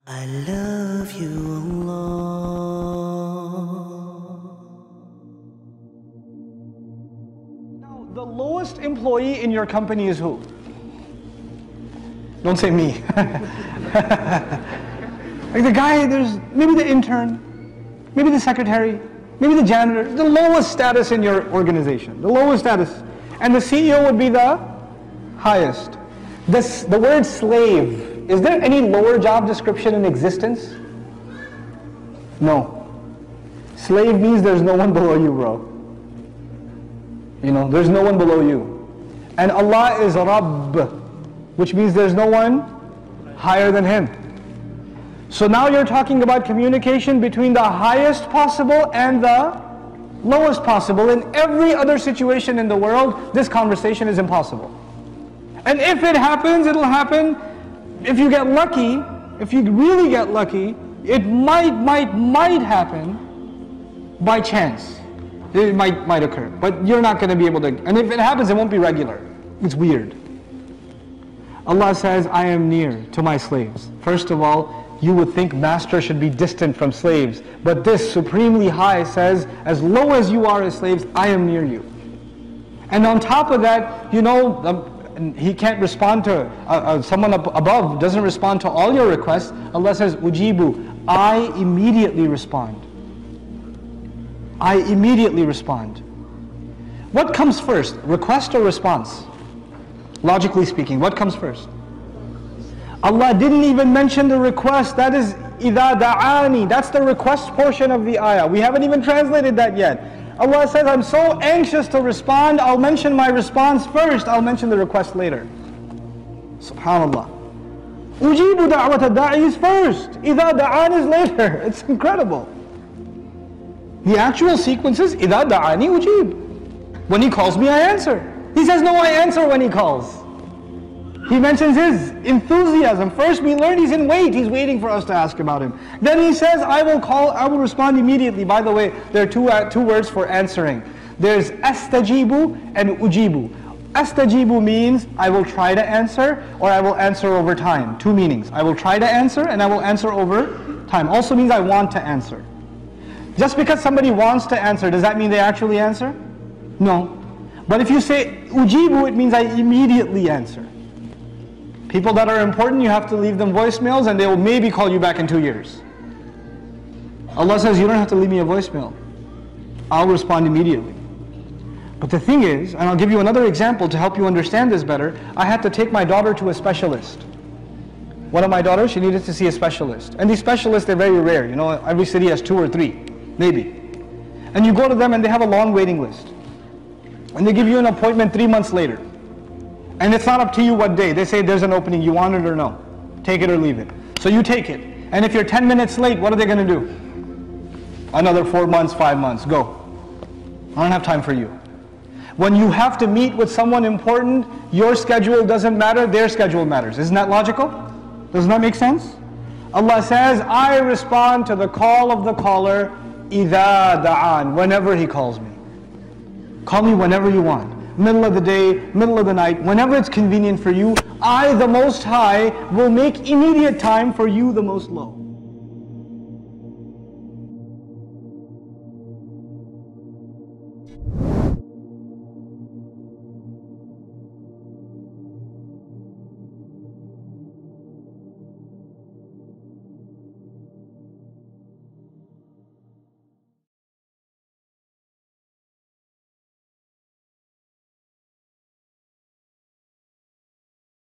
I love you, Allah. Now, the lowest employee in your company is who? Don't say me. Like the guy, there's maybe the intern, maybe the secretary, maybe the janitor, the lowest status in your organization, the lowest status. And the CEO would be the highest. The word slave, is there any lower job description in existence? No. Slave means there's no one below you, bro. You know, there's no one below you. And Allah is Rabb, which means there's no one higher than Him. So now you're talking about communication between the highest possible and the lowest possible. In every other situation in the world, this conversation is impossible. And if it happens, it'll happen. If you get lucky, if you really get lucky, it might happen by chance. It might occur, but you're not going to be able to. And if it happens, it won't be regular. It's weird. Allah says, I am near to my slaves. First of all, you would think master should be distant from slaves, but this supremely high says, as low as you are as slaves, I am near you. And on top of that, you know, He can't respond to, someone above doesn't respond to all your requests. Allah says, Ujibu, I immediately respond. I immediately respond. What comes first, request or response? Logically speaking, what comes first? Allah didn't even mention the request. That is إِذَا دَعَانِي. That's the request portion of the ayah. We haven't even translated that yet. Allah says, I'm so anxious to respond, I'll mention my response first, I'll mention the request later. Subhan'Allah. Ujibu da'wat ad-da'i is first, idha da'an is later. It's incredible. The actual sequence is, idha da'ani ujib. When He calls me, I answer. He says, no, I answer when He calls. He mentions His enthusiasm. First we learn He's in wait. He's waiting for us to ask about Him. Then He says, I will respond immediately. By the way, there are two words for answering. There's astajibu and ujibu. Astajibu means I will try to answer, or I will answer over time. Two meanings. I will try to answer and I will answer over time. Also means I want to answer. Just because somebody wants to answer, does that mean they actually answer? No. But if you say ujibu, it means I immediately answer. People that are important, you have to leave them voicemails and they will maybe call you back in 2 years. Allah says, you don't have to leave me a voicemail. I'll respond immediately. But the thing is, and I'll give you another example to help you understand this better, I had to take my daughter to a specialist. One of my daughters, she needed to see a specialist. And these specialists, they're very rare. You know, every city has 2 or 3, maybe. And you go to them and they have a long waiting list. And they give you an appointment 3 months later. And it's not up to you what day. They say there's an opening, you want it or no. Take it or leave it. So you take it. And if you're 10 minutes late, what are they going to do? Another 4 months, 5 months, go. I don't have time for you. When you have to meet with someone important, your schedule doesn't matter, their schedule matters. Isn't that logical? Doesn't that make sense? Allah says, I respond to the call of the caller, إِذَا دَعَانِ, whenever he calls me. Call me whenever you want. Middle of the day, middle of the night, whenever it's convenient for you, I, the Most High, will make immediate time for you, the Most Low.